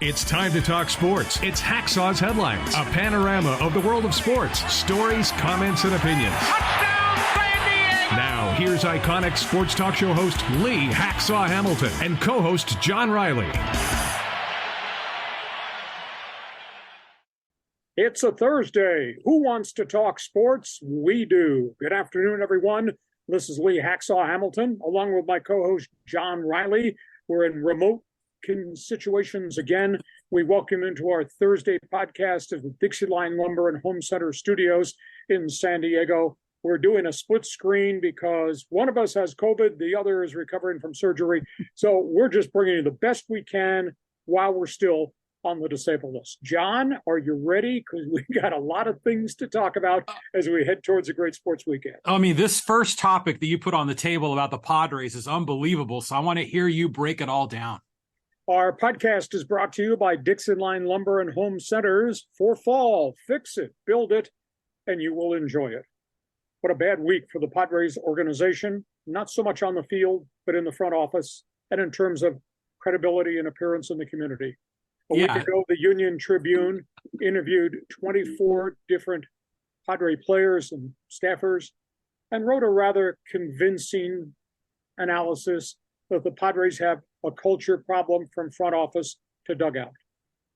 It's time to talk sports. It's Hacksaw's Headlines, a panorama of the world of sports, stories, comments, and opinions. Touchdown, San Diego! Now, here's iconic sports talk show host Lee Hacksaw Hamilton and co-host John Riley. It's a Thursday. Who wants to talk sports? We do. Good afternoon, everyone. This is Lee Hacksaw Hamilton, along with my co-host John Riley. We're in remote situations again. We welcome into our Thursday podcast of the Dixie Line Lumber and Home Center Studios in San Diego. We're doing a split screen because one of us has COVID, the other is recovering from surgery. So we're just bringing you the best we can while we're still on the disabled list. John, are you ready? Because we got a lot of things to talk about as we head towards a great sports weekend. I mean, this first topic that you put on the table about the Padres is unbelievable. So I want to hear you break it all down. Our podcast is brought to you by Dixie Line Lumber and Home Centers. For fall, fix it, build it, and you will enjoy it. What a bad week for the Padres organization, not so much on the field, but in the front office and in terms of credibility and appearance in the community. A week ago, the Union Tribune interviewed 24 different Padre players and staffers and wrote a rather convincing analysis that the Padres have a culture problem from front office to dugout.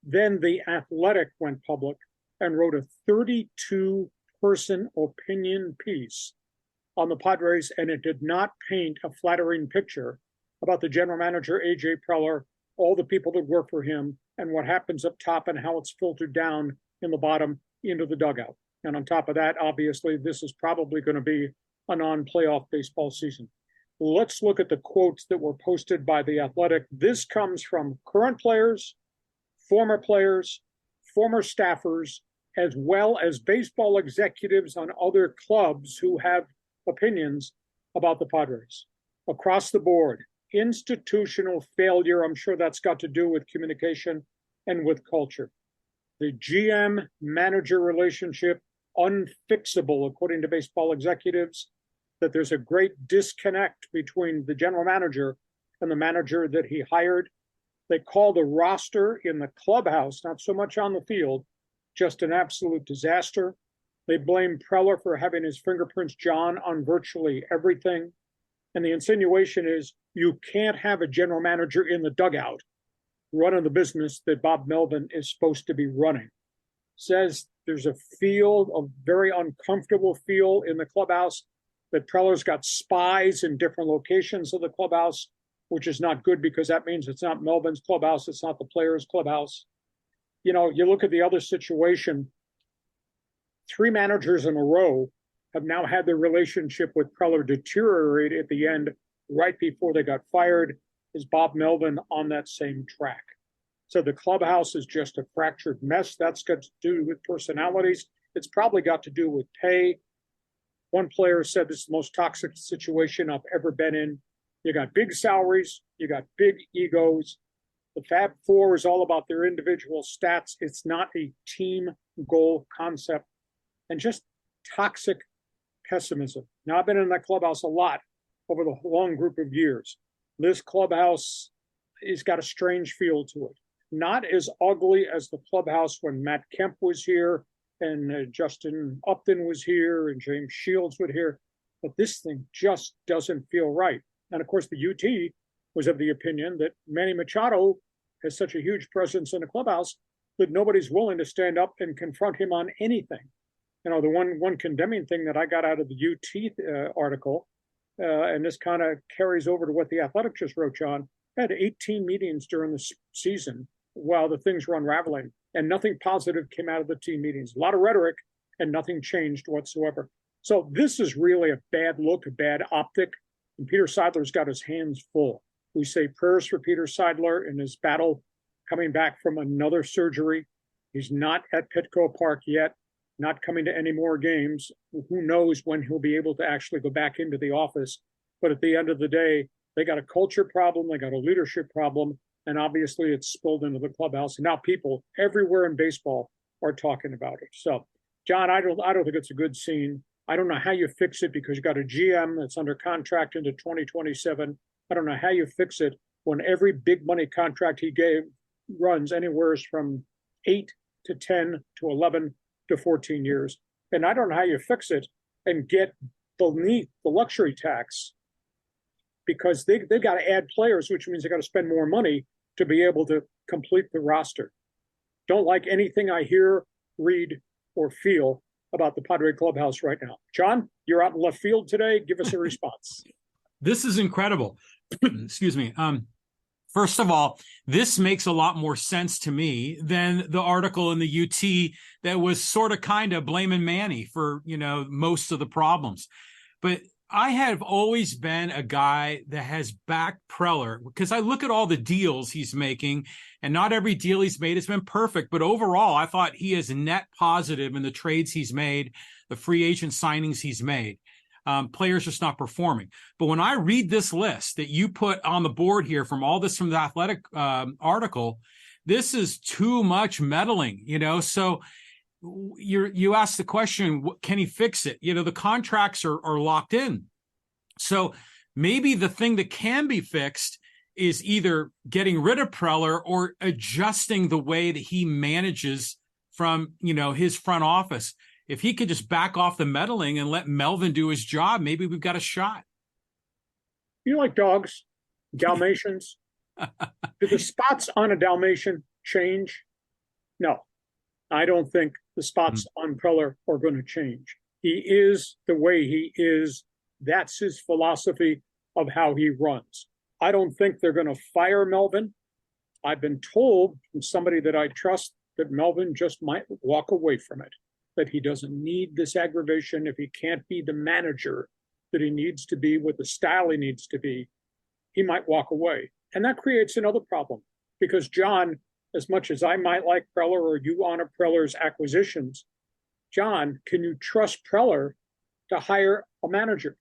Then The Athletic went public and wrote a 32-person opinion piece on the Padres, and it did not paint a flattering picture about the general manager, AJ Preller, all the people that work for him, and what happens up top and how it's filtered down in the bottom into the dugout. And on top of that, obviously, this is probably going to be a non-playoff baseball season. Let's look at the quotes that were posted by The Athletic. This comes from current players, former staffers, as well as baseball executives on other clubs who have opinions about the Padres. Across the board, institutional failure. I'm sure that's got to do with communication and with culture. The GM-manager relationship, unfixable, according to baseball executives, that there's a great disconnect between the general manager and the manager that he hired. They call the roster in the clubhouse, not so much on the field, just an absolute disaster. They blame Preller for having his fingerprints, John, on virtually everything. And the insinuation is you can't have a general manager in the dugout running the business that Bob Melvin is supposed to be running. Says there's a very uncomfortable feel in the clubhouse, that Preller's got spies in different locations of the clubhouse, which is not good because that means it's not Melvin's clubhouse, it's not the players' clubhouse. You know, you look at the other situation, 3 managers in a row have now had their relationship with Preller deteriorate at the end right before they got fired. Is Bob Melvin on that same track? So the clubhouse is just a fractured mess. That's got to do with personalities. It's probably got to do with pay. One player said this is the most toxic situation I've ever been in. You got big salaries, you got big egos. The Fab Four is all about their individual stats. It's not a team goal concept, and just toxic pessimism. Now, I've been in that clubhouse a lot over the long group of years. This clubhouse has got a strange feel to it. Not as ugly as the clubhouse when Matt Kemp was here and Justin Upton was here and James Shields was here, but this thing just doesn't feel right. And of course, the UT was of the opinion that Manny Machado has such a huge presence in the clubhouse that nobody's willing to stand up and confront him on anything. You know, the one condemning thing that I got out of the UT article, and this kind of carries over to what the Athletic just wrote, John, had 18 meetings during the season while the things were unraveling, and nothing positive came out of the team meetings. A lot of rhetoric, and nothing changed whatsoever. So this is really a bad look, a bad optic, and Peter Seidler's got his hands full. We say prayers for Peter Seidler in his battle coming back from another surgery. He's not at Petco Park yet, not coming to any more games. Who knows when he'll be able to actually go back into the office. But at the end of the day, they got a culture problem, they got a leadership problem, and obviously it's spilled into the clubhouse. And now people everywhere in baseball are talking about it. So, John, I don't think it's a good scene. I don't know how you fix it because you got a GM that's under contract into 2027. I don't know how you fix it when every big money contract he gave runs anywhere from 8 to 10 to 11 to 14 years. And I don't know how you fix it and get beneath the luxury tax, because they've got to add players, which means they got to spend more money to be able to complete the roster. Don't like anything I hear, read, or feel about the Padre clubhouse right now. John, you're out in left field today. Give us a response. This is incredible. Excuse me. First of all, this makes a lot more sense to me than the article in the UT that was sort of kind of blaming Manny for, most of the problems. But I have always been a guy that has backed Preller because I look at all the deals he's making, and not every deal he's made has been perfect. But overall, I thought he is net positive in the trades he's made, the free agent signings he's made. Players just not performing. But when I read this list that you put on the board here from the Athletic article, this is too much meddling, So you ask the question, can he fix it? The contracts are locked in. So maybe the thing that can be fixed is either getting rid of Preller or adjusting the way that he manages from, his front office. If he could just back off the meddling and let Melvin do his job, maybe we've got a shot. You like dogs, Dalmatians? Do the spots on a Dalmatian change? No, I don't think the spots on Preller are going to change. He is the way he is. That's his philosophy of how he runs. I don't think they're going to fire Melvin. I've been told from somebody that I trust that Melvin just might walk away from it, that he doesn't need this aggravation. If he can't be the manager that he needs to be with the style he needs to be, he might walk away. And that creates another problem because, John, as much as I might like Preller or you honor Preller's acquisitions, John, can you trust Preller to hire a manager,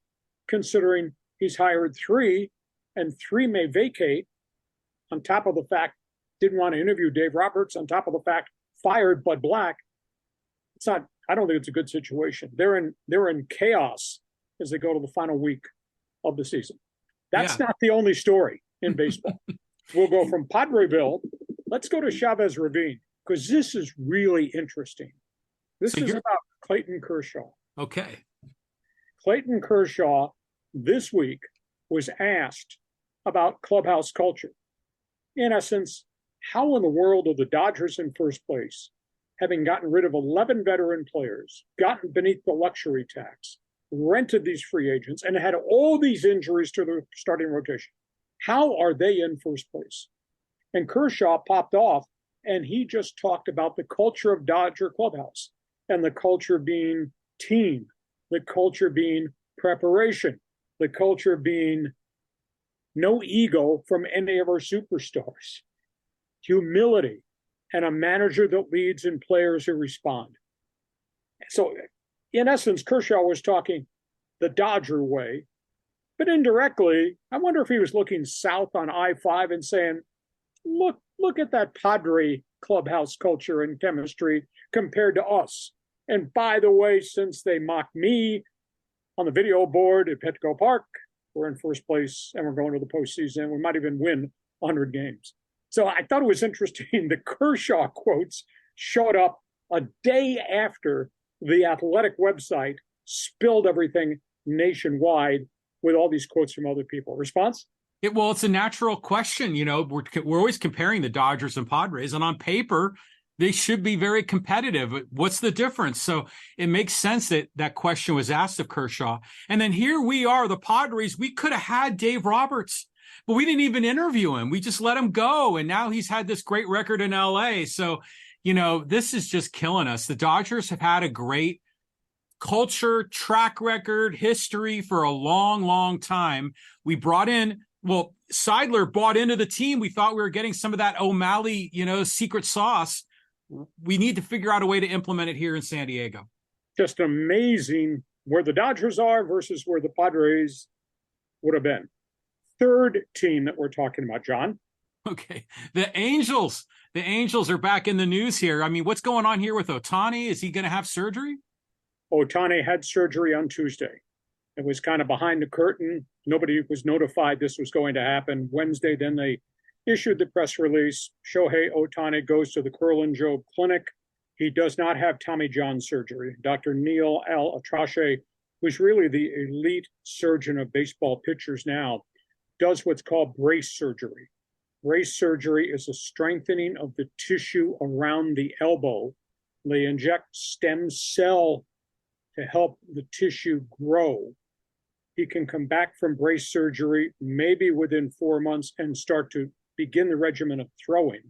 considering he's hired 3 and 3 may vacate, on top of the fact didn't want to interview Dave Roberts, on top of the fact fired Bud Black? It's not, I don't think it's a good situation. They're in chaos as they go to the final week of the season. That's not the only story in baseball. We'll go from Padreville. Let's go to Chavez Ravine, because this is really interesting. This is about Clayton Kershaw. Okay. Clayton Kershaw this week was asked about clubhouse culture. In essence, how in the world are the Dodgers in first place, having gotten rid of 11 veteran players, gotten beneath the luxury tax, rented these free agents, and had all these injuries to their starting rotation? How are they in first place? And Kershaw popped off, and he just talked about the culture of Dodger clubhouse, and the culture being team, the culture being preparation, the culture being no ego from any of our superstars, humility, and a manager that leads and players who respond. So, in essence, Kershaw was talking the Dodger way, but indirectly, I wonder if he was looking south on I-5 and saying, look at that Padre clubhouse culture and chemistry compared to us. And by the way, since they mocked me on the video board at Petco Park, we're in first place and we're going to the postseason. We might even win 100 games. So I thought it was interesting. The Kershaw quotes showed up a day after the Athletic website spilled everything nationwide with all these quotes from other people. Response? Well, it's a natural question. We're always comparing the Dodgers and Padres, and on paper, they should be very competitive. What's the difference? So it makes sense that that question was asked of Kershaw. And then here we are, the Padres. We could have had Dave Roberts, but we didn't even interview him. We just let him go. And now he's had this great record in LA. So, this is just killing us. The Dodgers have had a great culture, track record, history for a long, long time. We brought in, Seidler bought into the team. We thought we were getting some of that O'Malley, secret sauce. We need to figure out a way to implement it here in San Diego. Just amazing where the Dodgers are versus where the Padres would have been. Third team that we're talking about, John. Okay. The Angels. The Angels are back in the news here. I mean, what's going on here with Ohtani? Is he going to have surgery? Ohtani had surgery on Tuesday. It was kind of behind the curtain. Nobody was notified this was going to happen. Wednesday, then they issued the press release. Shohei Ohtani goes to the Kerlan Jobe Clinic. He does not have Tommy John surgery. Dr. Neil L. Atrache, who's really the elite surgeon of baseball pitchers now, does what's called brace surgery. Brace surgery is a strengthening of the tissue around the elbow. They inject stem cell to help the tissue grow. He can come back from brace surgery maybe within 4 months and start to begin the regimen of throwing.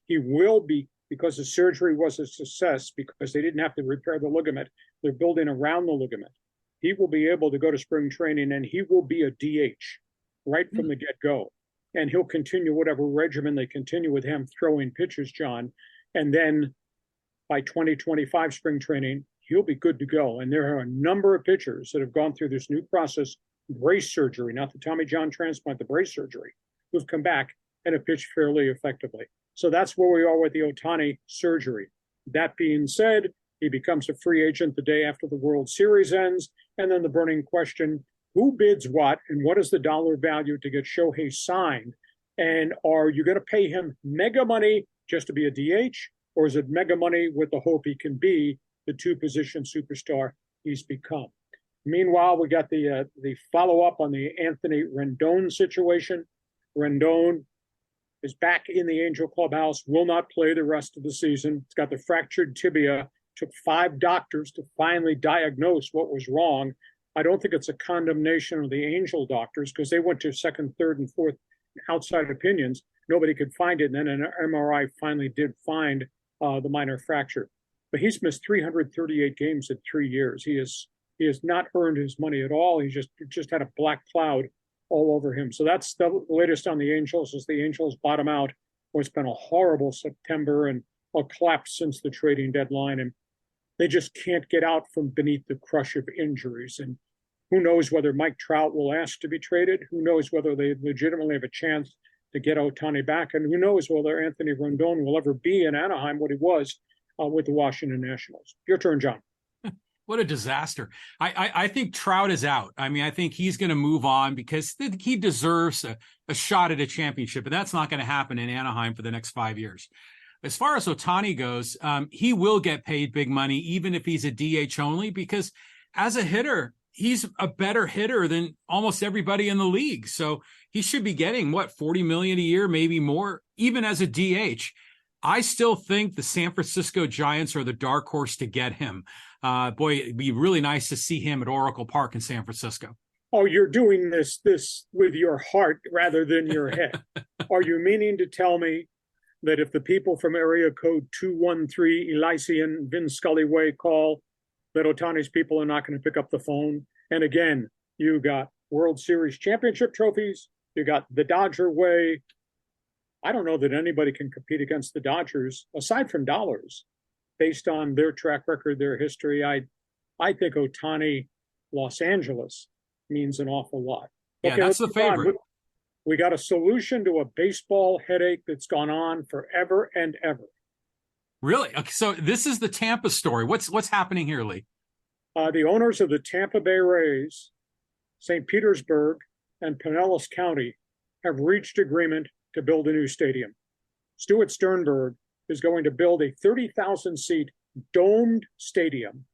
He will be, because the surgery was a success, because they didn't have to repair the ligament, they're building around the ligament. He will be able to go to spring training, and he will be a DH right from the get-go. And he'll continue whatever regimen they continue with him throwing pitches, John. And then by 2025 spring training, he'll be good to go. And there are a number of pitchers that have gone through this new process, brace surgery, not the Tommy John transplant, the brace surgery, who've come back and have pitched fairly effectively. So that's where we are with the Ohtani surgery. That being said, he becomes a free agent the day after the World Series ends. And then the burning question, who bids what, and what is the dollar value to get Shohei signed? And are you going to pay him mega money just to be a DH, or is it mega money with the hope he can be the two-position superstar he's become? Meanwhile, we got the follow-up on the Anthony Rendon situation. Rendon is back in the Angel clubhouse, will not play the rest of the season. He's got the fractured tibia. Took 5 doctors to finally diagnose what was wrong. I don't think it's a condemnation of the Angel doctors, because they went to second, third, and fourth outside opinions. Nobody could find it. And then an MRI finally did find the minor fracture. But he's missed 338 games in 3 years. He has not earned his money at all. He just had a black cloud all over him. So that's the latest on the Angels, as the Angels bottom out. It's been a horrible September and a collapse since the trading deadline. And they just can't get out from beneath the crush of injuries. And who knows whether Mike Trout will ask to be traded? Who knows whether they legitimately have a chance to get Ohtani back? And who knows whether Anthony Rendon will ever be in Anaheim, what he was with the Washington Nationals. Your turn, John. What a disaster. I think Trout is out. I mean, I think he's going to move on because he deserves a shot at a championship, but that's not going to happen in Anaheim for the next 5 years. As far as Ohtani goes, he will get paid big money, even if he's a DH only, because as a hitter, he's a better hitter than almost everybody in the league. So he should be getting, $40 million a year, maybe more, even as a DH. I still think the San Francisco Giants are the dark horse to get him. Boy, it'd be really nice to see him at Oracle Park in San Francisco. Oh, you're doing this with your heart rather than your head. Are you meaning to tell me that if the people from area code 213 Elysian Vin Scully Way call, that Ohtani's people are not going to pick up the phone? And again, you got World Series championship trophies. You got the Dodger way. I don't know that anybody can compete against the Dodgers, aside from dollars, based on their track record, their history. I think Ohtani, Los Angeles, means an awful lot. Yeah, okay, that's the favorite. We got a solution to a baseball headache that's gone on forever and ever. Really? Okay, so this is the Tampa story. What's happening here, Lee? The owners of the Tampa Bay Rays, St. Petersburg, and Pinellas County have reached agreement to build a new stadium. Stuart Sternberg is going to build a 30,000-seat domed stadium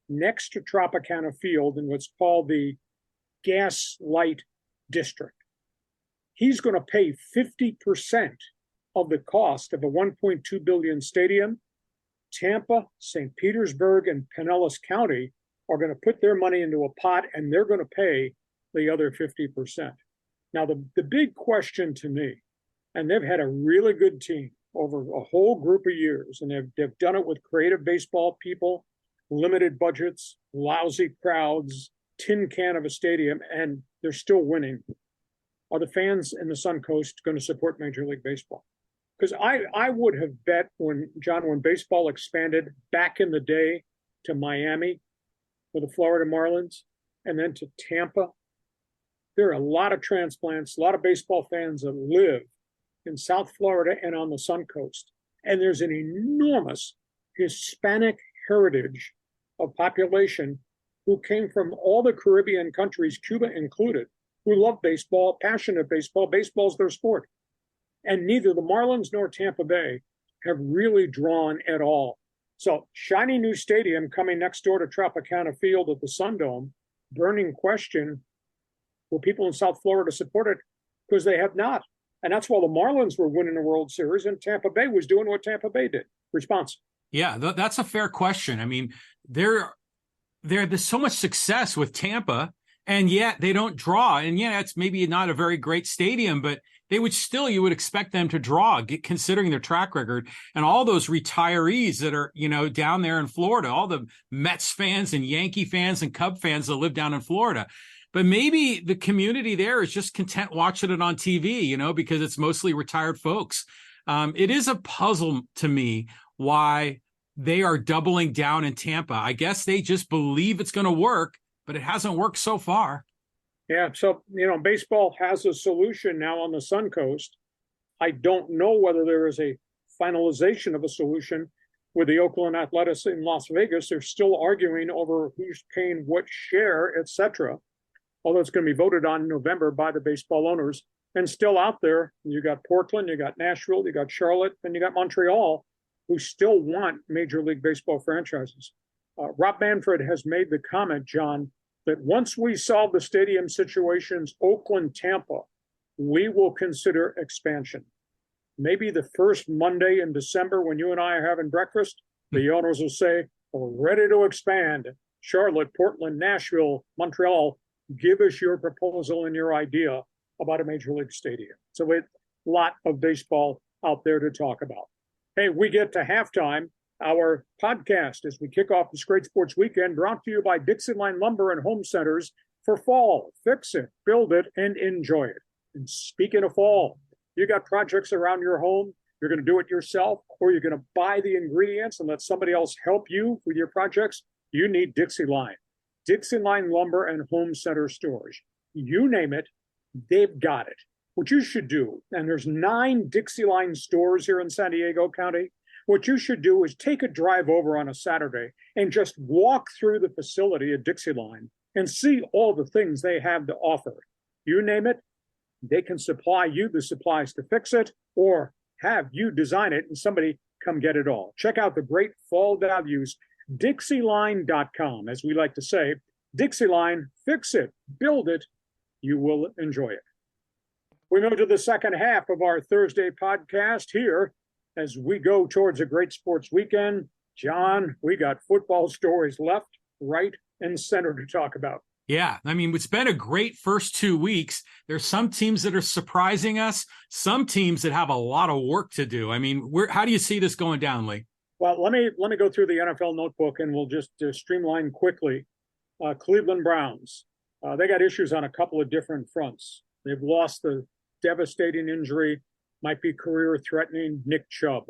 next to Tropicana Field in what's called the Gaslight District. He's going to pay 50% of the cost of a $1.2 billion stadium. Tampa, St. Petersburg, and Pinellas County are going to put their money into a pot, and they're going to pay the other 50%. Now, the big question to me, and they've had a really good team over a whole group of years, and they've done it with creative baseball people, limited budgets, lousy crowds, tin can of a stadium, and they're still winning. Are the fans in the Sun Coast going to support Major League Baseball? Because I would have bet when baseball expanded back in the day to Miami with the Florida Marlins and then to Tampa, there are a lot of transplants, a lot of baseball fans that live in South Florida and on the Sun Coast. And there's an enormous Hispanic heritage of population who came from all the Caribbean countries, Cuba included, who love baseball, passionate baseball. Baseball's their sport. And neither the Marlins nor Tampa Bay have really drawn at all. So shiny new stadium coming next door to Tropicana Field at the Sundome. Burning question, will people in South Florida support it? Because they have not. And that's while the Marlins were winning the World Series and Tampa Bay was doing what Tampa Bay did. Response. Yeah, that's a fair question. I mean, there's so much success with Tampa, and yet they don't draw. And yeah, it's maybe not a very great stadium, but they would still, you would expect them to draw, considering their track record and all those retirees that are, down there in Florida, all the Mets fans and Yankee fans and Cub fans that live down in Florida. But maybe the community there is just content watching it on TV, because it's mostly retired folks. It is a puzzle to me why they are doubling down in Tampa. I guess they just believe it's going to work, but it hasn't worked so far. Yeah, so, baseball has a solution now on the Sun Coast. I don't know whether there is a finalization of a solution with the Oakland Athletics in Las Vegas. They're still arguing over who's paying what share, etc. Although it's going to be voted on in November by the baseball owners. And still out there, you got Portland, you got Nashville, you got Charlotte, and you got Montreal, who still want Major League Baseball franchises. Rob Manfred has made the comment, John, that once we solve the stadium situations, Oakland, Tampa, we will consider expansion. Maybe the first Monday in December when you and I are having breakfast, the owners will say, we're ready to expand. Charlotte, Portland, Nashville, Montreal, give us your proposal and your idea about a Major League stadium. So a lot of baseball out there to talk about. Hey, we get to halftime. Our podcast as we kick off this great sports weekend, brought to you by Dixieline Lumber and Home Centers for fall. Fix it, build it, and enjoy it. And speaking of fall, you got projects around your home, you're going to do it yourself, or you're going to buy the ingredients and let somebody else help you with your projects, you need Dixieline. Dixieline Lumber and Home Center Stores. You name it, they've got it. What you should do, and there's 9 Dixieline stores here in San Diego County, what you should do is take a drive over on a Saturday and just walk through the facility at Dixieline and see all the things they have to offer. You name it, they can supply you the supplies to fix it or have you design it and somebody come get it all. Check out the great fall values, Dixieline.com. As we like to say, Dixieline, fix it, build it, you will enjoy it. We move to the second half of our Thursday podcast here as we go towards a great sports weekend. John, we got football stories left, right, and center to talk about. Yeah, I mean, it's been a great first 2 weeks. There's some teams that are surprising us, some teams that have a lot of work to do. I mean, how do you see this going down, Lee? Well, let me go through the NFL notebook, and we'll just streamline quickly. Cleveland Browns, they got issues on a couple of different fronts. They've lost the devastating injury, might be career-threatening, Nick Chubb.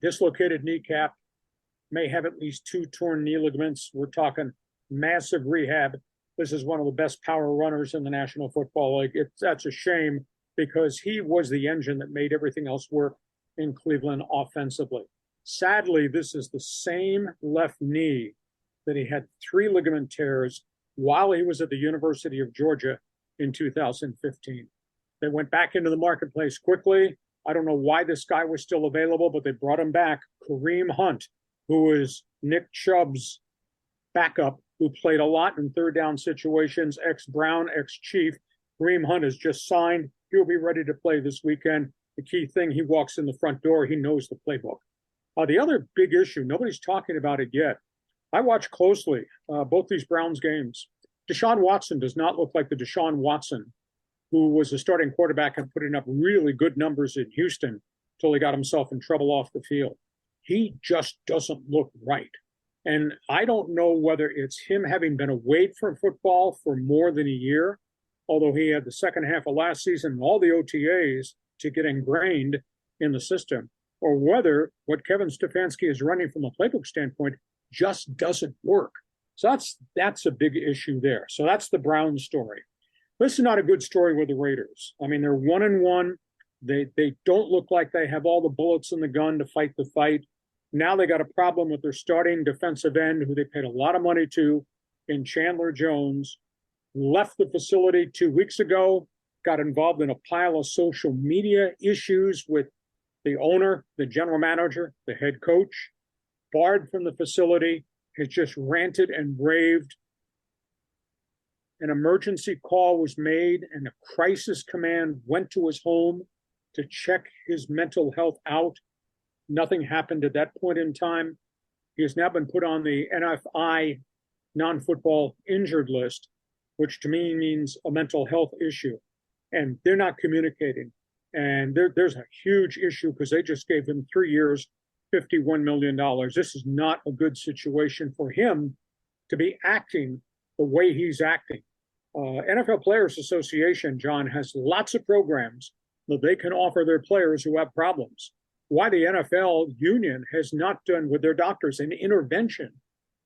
Dislocated kneecap, may have at least 2 torn knee ligaments. We're talking massive rehab. This is one of the best power runners in the National Football League. That's a shame because he was the engine that made everything else work in Cleveland offensively. Sadly, this is the same left knee that he had 3 ligament tears while he was at the University of Georgia in 2015. They went back into the marketplace quickly. I don't know why this guy was still available, but they brought him back. Kareem Hunt, who is Nick Chubb's backup, who played a lot in third down situations, ex-Brown, ex-Chief. Kareem Hunt has just signed. He'll be ready to play this weekend. The key thing, he walks in the front door. He knows the playbook. The other big issue, nobody's talking about it yet. I watched closely both these Browns games. Deshaun Watson does not look like the Deshaun Watson who was the starting quarterback and putting up really good numbers in Houston until he got himself in trouble off the field. He just doesn't look right. And I don't know whether it's him having been away from football for more than a year, although he had the second half of last season and all the OTAs to get ingrained in the system, or whether what Kevin Stefanski is running from a playbook standpoint just doesn't work. So that's a big issue there. So that's the Browns story. This is not a good story with the Raiders. I mean, they're 1-1. They don't look like they have all the bullets in the gun to fight the fight. Now they got a problem with their starting defensive end, who they paid a lot of money to, in Chandler Jones. Left the facility 2 weeks ago, got involved in a pile of social media issues with the owner, the general manager, the head coach, barred from the facility, has just ranted and raved. An emergency call was made, and a crisis command went to his home to check his mental health out. Nothing happened at that point in time. He has now been put on the NFI non-football injured list, which to me means a mental health issue. And they're not communicating. And there's a huge issue because they just gave him 3 years, $51 million. This is not a good situation for him to be acting the way he's acting. NFL Players Association, John, has lots of programs that they can offer their players who have problems. Why the NFL union has not done with their doctors an intervention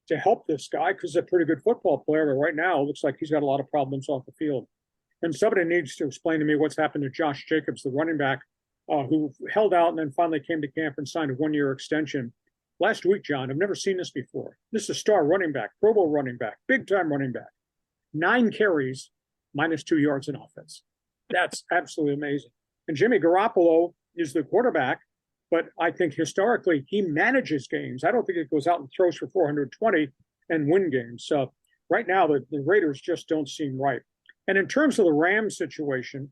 to help this guy, because he's a pretty good football player, but right now it looks like he's got a lot of problems off the field. And somebody needs to explain to me what's happened to Josh Jacobs, the running back, who held out and then finally came to camp and signed a 1-year extension. Last week, John, I've never seen this before. This is a star running back, Pro Bowl running back, big-time running back. 9 carries, minus 2 yards in offense. That's absolutely amazing. And Jimmy Garoppolo is the quarterback, but I think historically he manages games. I don't think it goes out and throws for 420 and win games. So right now the Raiders just don't seem right. And in terms of the Rams situation,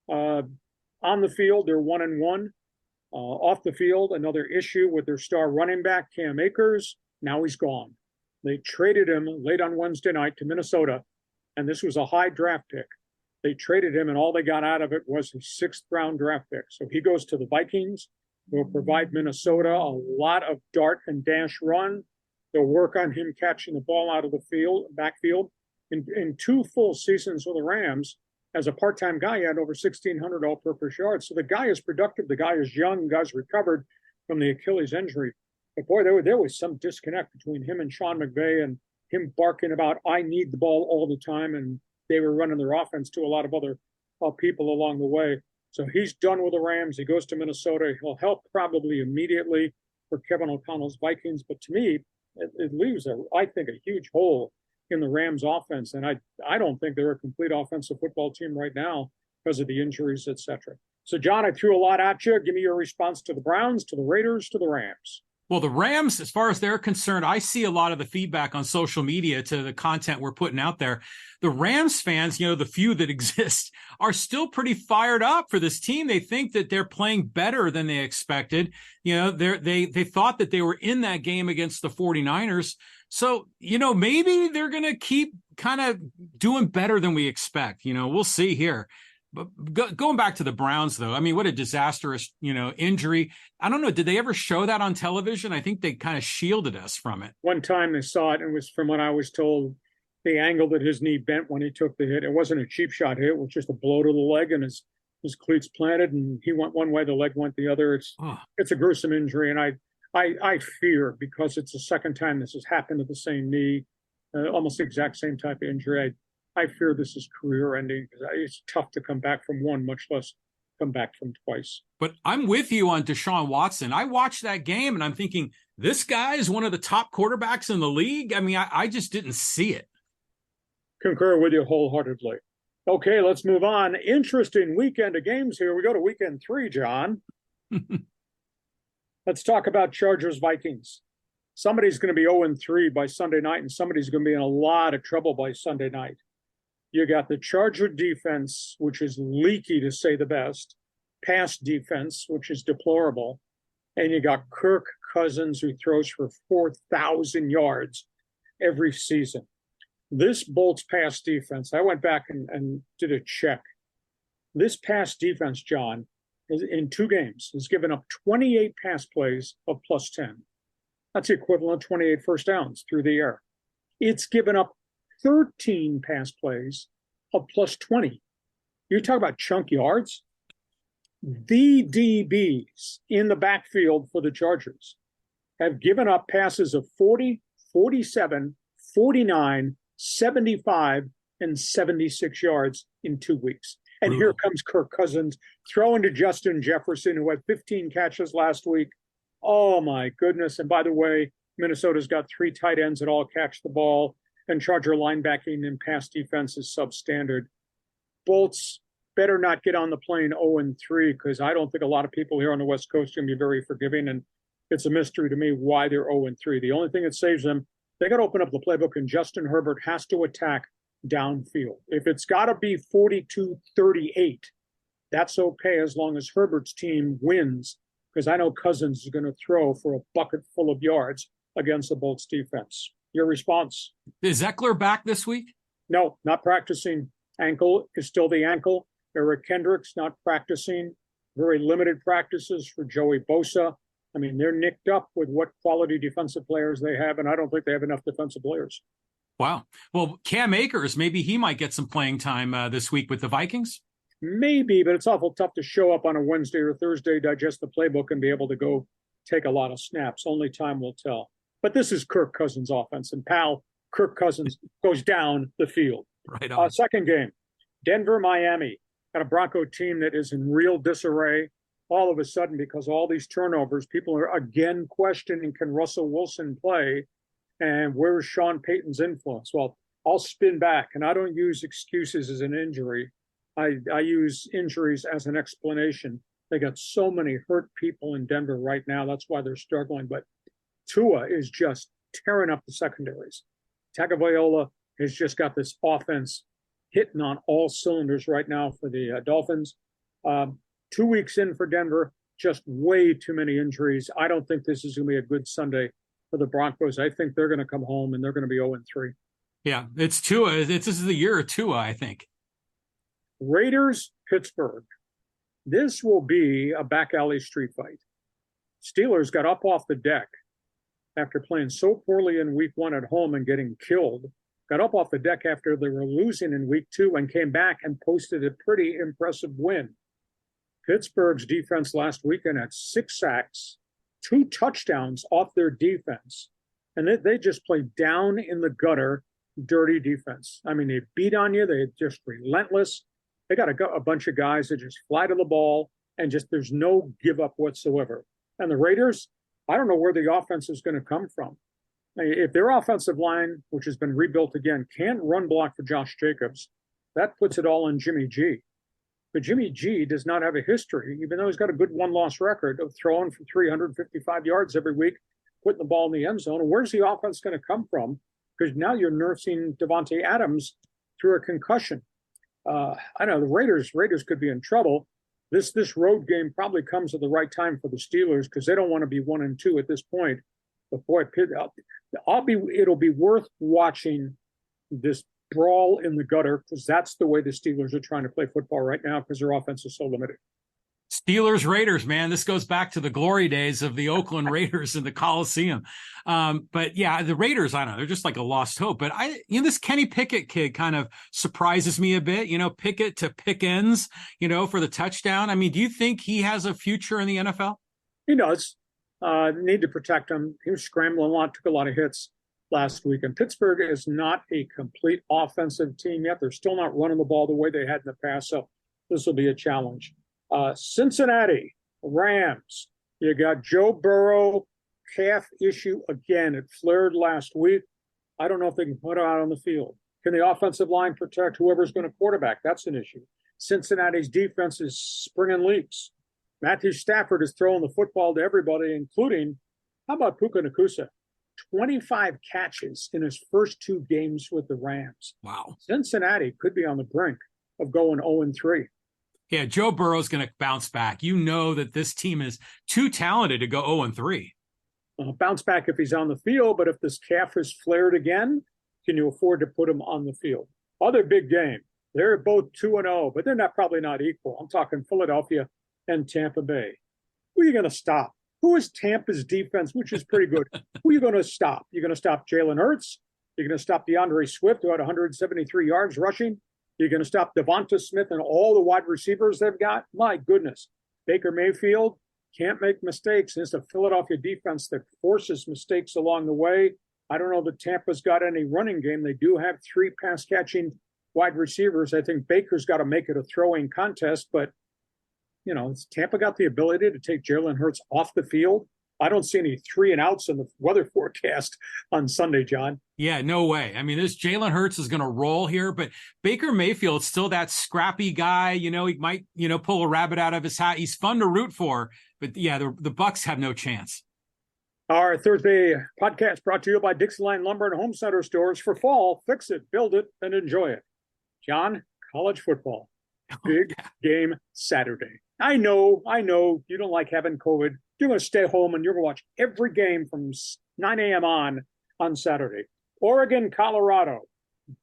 on the field, they're 1-1. Off the field, another issue with their star running back, Cam Akers. Now he's gone. They traded him late on Wednesday night to Minnesota, and this was a high draft pick. They traded him, and all they got out of it was a 6th-round draft pick. So he goes to the Vikings. They'll provide Minnesota a lot of dart and dash run. They'll work on him catching the ball out of the backfield. In 2 full seasons with the Rams, as a part-time guy, he had over 1,600 all-purpose yards. So the guy is productive. The guy is young. The guy's recovered from the Achilles injury. But, boy, there was some disconnect between him and Sean McVay, and him barking about, I need the ball all the time, and they were running their offense to a lot of other people along the way. So he's done with the Rams. He goes to Minnesota. He'll help probably immediately for Kevin O'Connell's Vikings. But to me, it leaves, I think, a huge hole in the Rams offense. And I don't think they're a complete offensive football team right now because of the injuries, et cetera. So, John, I threw a lot at you. Give me your response to the Browns, to the Raiders, to the Rams. Well, the Rams, as far as they're concerned, I see a lot of the feedback on social media to the content we're putting out there. The Rams fans, the few that exist, are still pretty fired up for this team. They think that they're playing better than they expected. They thought that they were in that game against the 49ers. So, maybe they're going to keep kind of doing better than we expect. We'll see here. But going back to the Browns, though, I mean, what a disastrous, injury. I don't know. Did they ever show that on television? I think they kind of shielded us from it. One time they saw it, and it was, from what I was told, the angle that his knee bent when he took the hit. It wasn't a cheap shot hit. It was just a blow to the leg, and his cleats planted, and he went one way, the leg went the other. It's a gruesome injury, and I fear, because it's the second time this has happened to the same knee, almost the exact same type of injury. I fear this is career-ending because it's tough to come back from one, much less come back from twice. But I'm with you on Deshaun Watson. I watched that game, and I'm thinking, this guy is one of the top quarterbacks in the league. I mean, I just didn't see it. Concur with you wholeheartedly. Okay, let's move on. Interesting weekend of games here. We go to weekend 3, John. Let's talk about Chargers-Vikings. Somebody's going to be 0-3 by Sunday night, and somebody's going to be in a lot of trouble by Sunday night. You got the Charger defense, which is leaky to say the best, pass defense, which is deplorable, and you got Kirk Cousins, who throws for 4,000 yards every season. This Bolts pass defense, I went back and did a check. This pass defense, John, in 2 games, has given up 28 pass plays of plus 10. That's the equivalent of 28 first downs through the air. It's given up 13 pass plays of plus 20. You talk about chunk yards. The DBs in the backfield for the Chargers have given up passes of 40, 47, 49, 75, and 76 yards in 2 weeks. And here comes Kirk Cousins throwing to Justin Jefferson, who had 15 catches last week. Oh, my goodness. And by the way, Minnesota's got 3 tight ends that all catch the ball, and Charger linebacking and pass defense is substandard. Bolts better not get on the plane 0-3, because I don't think a lot of people here on the West Coast are going to be very forgiving, and it's a mystery to me why they're 0-3. The only thing that saves them, they got to open up the playbook, and Justin Herbert has to attack downfield. If it's got to be 42-38, that's okay as long as Herbert's team wins, because I know Cousins is going to throw for a bucket full of yards against the Bolts defense. Your response? Is Eckler back this week? No, not practicing. Ankle is still the ankle. Eric Kendricks not practicing. Very limited practices for Joey Bosa. I mean, they're nicked up with what quality defensive players they have, and I don't think they have enough defensive players. Wow. Well, Cam Akers, maybe he might get some playing time this week with the Vikings. Maybe, but it's awful tough to show up on a Wednesday or Thursday, digest the playbook, and be able to go take a lot of snaps. Only time will tell. But this is Kirk Cousins' offense, and pal, Kirk Cousins goes down the field. Right on. Second game, Denver, Miami. Got a Bronco team that is in real disarray. All of a sudden, because all these turnovers, people are again questioning, can Russell Wilson play? And where's Sean Payton's influence? Well, I'll spin back, and I don't use excuses as an injury. I use injuries as an explanation. They got so many hurt people in Denver right now. That's why they're struggling. But Tua is just tearing up the secondaries. Tagovailoa has just got this offense hitting on all cylinders right now for the Dolphins. 2 weeks in for Denver, just way too many injuries. I don't think this is going to be a good Sunday for the Broncos. I think they're going to come home and they're going to be 0-3. Yeah, it's Tua. This is the year of Tua, I think. Raiders, Pittsburgh. This will be a back alley street fight. Steelers got up off the deck after playing so poorly in week 1 at home and getting killed. Got up off the deck after they were losing in week 2 and came back and posted a pretty impressive win. Pittsburgh's defense last weekend had 6 sacks, 2 touchdowns off their defense. And they just played down in the gutter, dirty defense. I mean, they beat on you. They're just relentless. They got a bunch of guys that just fly to the ball and just there's no give up whatsoever. And the Raiders, I don't know where the offense is going to come from. If their offensive line, which has been rebuilt again, can't run block for Josh Jacobs, that puts it all on Jimmy G. But Jimmy G does not have a history, even though he's got a good one-loss record of throwing for 355 yards every week, putting the ball in the end zone. And where's the offense going to come from? Because now you're nursing Devontae Adams through a concussion. I know the Raiders could be in trouble. This road game probably comes at the right time for the Steelers because they don't want to be 1-2 at this point. But boy, it'll be worth watching this brawl in the gutter because that's the way the Steelers are trying to play football right now because their offense is so limited. Steelers Raiders, man, this goes back to the glory days of the Oakland Raiders in the Coliseum. But yeah, the Raiders, I don't know, they're just like a lost hope. But this Kenny Pickett kid kind of surprises me a bit. Pickett to Pickens, for the touchdown. I mean, do you think he has a future in the NFL? He does. Need to protect him. He was scrambling a lot, took a lot of hits last week. And Pittsburgh is not a complete offensive team yet. They're still not running the ball the way they had in the past. So this will be a challenge. Cincinnati Rams. You got Joe Burrow, calf issue again. It flared last week. I don't know if they can put it out on the field. Can the offensive line protect whoever's going to quarterback? That's an issue. Cincinnati's defense is springing leaks. Matthew Stafford is throwing the football to everybody, including, how about Puka Nacua? 25 catches in his first 2 games with the Rams. Wow. Cincinnati could be on the brink of going 0-3. Yeah, Joe Burrow's going to bounce back. You know that this team is too talented to go 0-3. Bounce back if he's on the field, but if this calf is flared again, can you afford to put him on the field? Other big game. They're both 2-0, but they're probably not equal. I'm talking Philadelphia and Tampa Bay. Who are you going to stop? Who is Tampa's defense, which is pretty good? Who are you going to stop? You're going to stop Jalen Hurts? You're going to stop DeAndre Swift, who had 173 yards rushing? You're going to stop Devonta Smith and all the wide receivers they've got? My goodness. Baker Mayfield can't make mistakes. It's a Philadelphia defense that forces mistakes along the way. I don't know that Tampa's got any running game. They do have 3 pass-catching wide receivers. I think Baker's got to make it a throwing contest, but Tampa got the ability to take Jalen Hurts off the field I don't see any 3 and outs in the weather forecast on Sunday, John. Yeah, no way. I mean, this Jalen Hurts is going to roll here, but Baker Mayfield's still that scrappy guy. He might, pull a rabbit out of his hat. He's fun to root for, but yeah, the Bucs have no chance. Our Thursday podcast brought to you by Dixieline Lumber and Home Center stores. For fall, fix it, build it, and enjoy it. John, college football, big game Saturday. I know you don't like having COVID. You're going to stay home and you're going to watch every game from 9 a.m. on Saturday. Oregon, Colorado.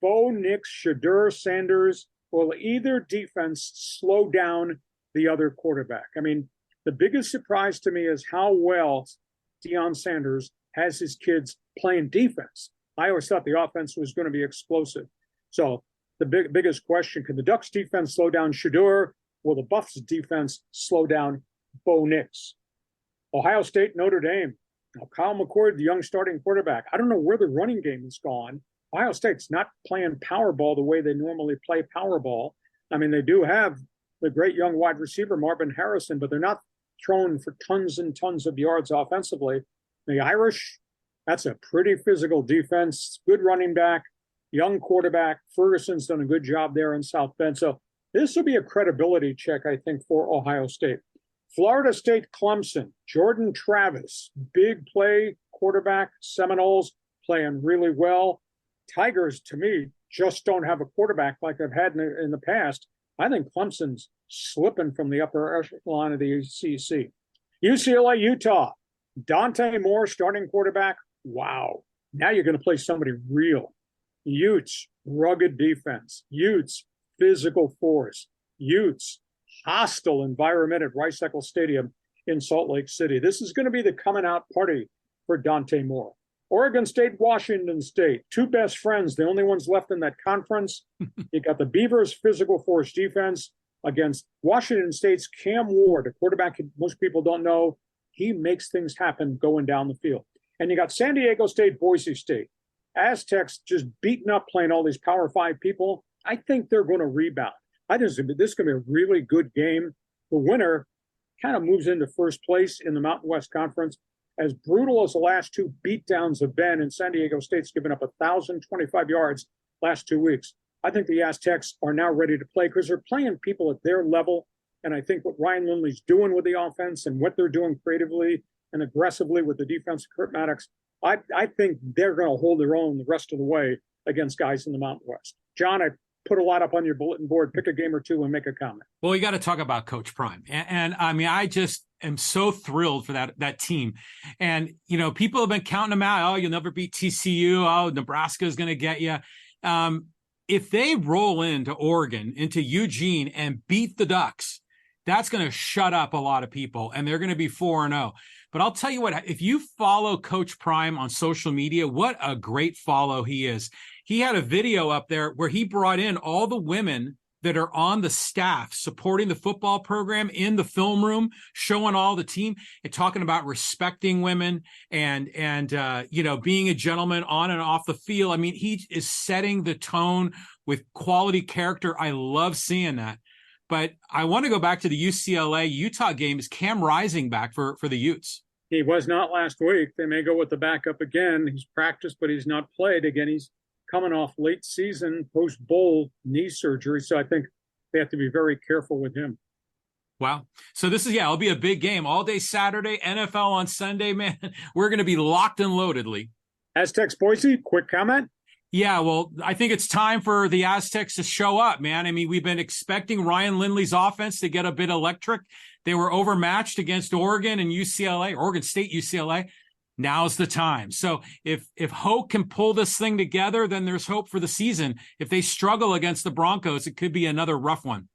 Bo Nix, Shedeur Sanders. Will either defense slow down the other quarterback? I mean, the biggest surprise to me is how well Deion Sanders has his kids playing defense. I always thought the offense was going to be explosive. So the biggest question, can the Ducks defense slow down Shedeur? Will the Buffs defense slow down Bo Nix? Ohio State, Notre Dame. Now, Kyle McCord, the young starting quarterback. I don't know where the running game has gone. Ohio State's not playing Powerball the way they normally play Powerball. I mean, they do have the great young wide receiver, Marvin Harrison, but they're not throwing for tons and tons of yards offensively. The Irish, that's a pretty physical defense. Good running back, young quarterback. Ferguson's done a good job there in South Bend. So this will be a credibility check, I think, for Ohio State. Florida State, Clemson, Jordan Travis, big play quarterback. Seminoles playing really well. Tigers, to me, just don't have a quarterback like they've had in the past. I think Clemson's slipping from the upper echelon of the ACC. UCLA, Utah, Dante Moore, starting quarterback. Wow. Now you're going to play somebody real. Utes, rugged defense. Utes, physical force. Utes, hostile environment at Rice-Eccles Stadium in Salt Lake City. This is going to be the coming out party for Dante Moore. Oregon State, Washington State, 2 best friends, the only ones left in that conference. You got the Beavers' physical force defense against Washington State's Cam Ward, a quarterback most people don't know. He makes things happen going down the field. And you got San Diego State, Boise State. Aztecs just beating up, playing all these Power 5 people. I think they're going to rebound. I think this is going to be a really good game. The winner kind of moves into first place in the Mountain West Conference. As brutal as the last 2 beatdowns have been, and San Diego State's given up 1,025 yards last 2 weeks, I think the Aztecs are now ready to play because they're playing people at their level. And I think what Ryan Lindley's doing with the offense and what they're doing creatively and aggressively with the defense of Kurt Maddox, I think they're going to hold their own the rest of the way against guys in the Mountain West. John, I put a lot up on your bulletin board. Pick a game or 2 and make a comment. Well, we got to talk about Coach Prime. And I mean, I just am so thrilled for that team. And, people have been counting them out. Oh, you'll never beat TCU. Oh, Nebraska is going to get you. If they roll into Oregon, into Eugene, and beat the Ducks, that's going to shut up a lot of people, and they're going to be 4-0. But I'll tell you what, if you follow Coach Prime on social media, what a great follow he is. He had a video up there where he brought in all the women that are on the staff supporting the football program in the film room, showing all the team and talking about respecting women and being a gentleman on and off the field. I mean, he is setting the tone with quality character. I love seeing that. But I want to go back to the UCLA-Utah game. Is Cam Rising back for the Utes? He was not last week. They may go with the backup again. He's practiced, but he's not played. Again, he's coming off late season, post-bowl knee surgery. So I think they have to be very careful with him. Wow. So this is, it'll be a big game. All day Saturday, NFL on Sunday, man. We're going to be locked and loaded, Lee. Aztecs, Boise, quick comment. Yeah, well, I think it's time for the Aztecs to show up, man. I mean, we've been expecting Ryan Lindley's offense to get a bit electric. They were overmatched against Oregon and UCLA, Oregon State, UCLA. Now's the time. So if Hoke can pull this thing together, then there's hope for the season. If they struggle against the Broncos, it could be another rough one.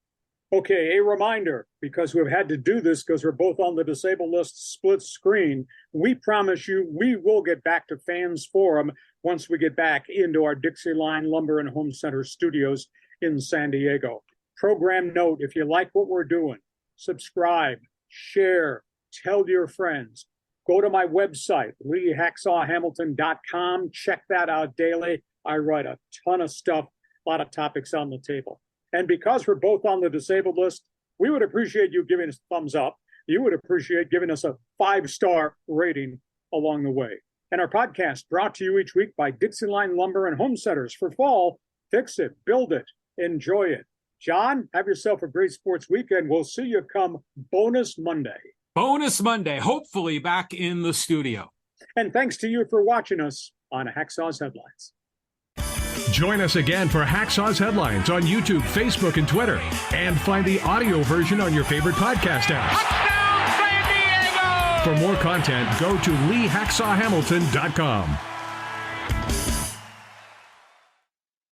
Okay, a reminder, because we've had to do this because we're both on the disabled list split screen. We promise you we will get back to Fans Forum once we get back into our Dixieline Lumber and Home Center studios in San Diego. Program note, if you like what we're doing, subscribe, share, tell your friends. Go to my website, LeeHacksawHamilton.com. Check that out daily. I write a ton of stuff, a lot of topics on the table. And because we're both on the disabled list, we would appreciate you giving us a thumbs up. you would appreciate giving us a 5-star rating along the way. And our podcast brought to you each week by Dixon Line Lumber and Home Centers. For fall, fix it, build it, enjoy it. John, have yourself a great sports weekend. We'll see you come Bonus Monday. Bonus Monday, hopefully back in the studio. And thanks to you for watching us on Hacksaw's Headlines. Join us again for Hacksaw's Headlines on YouTube, Facebook, and Twitter. And find the audio version on your favorite podcast apps. Touchdown, San Diego! For more content, go to LeeHacksawHamilton.com.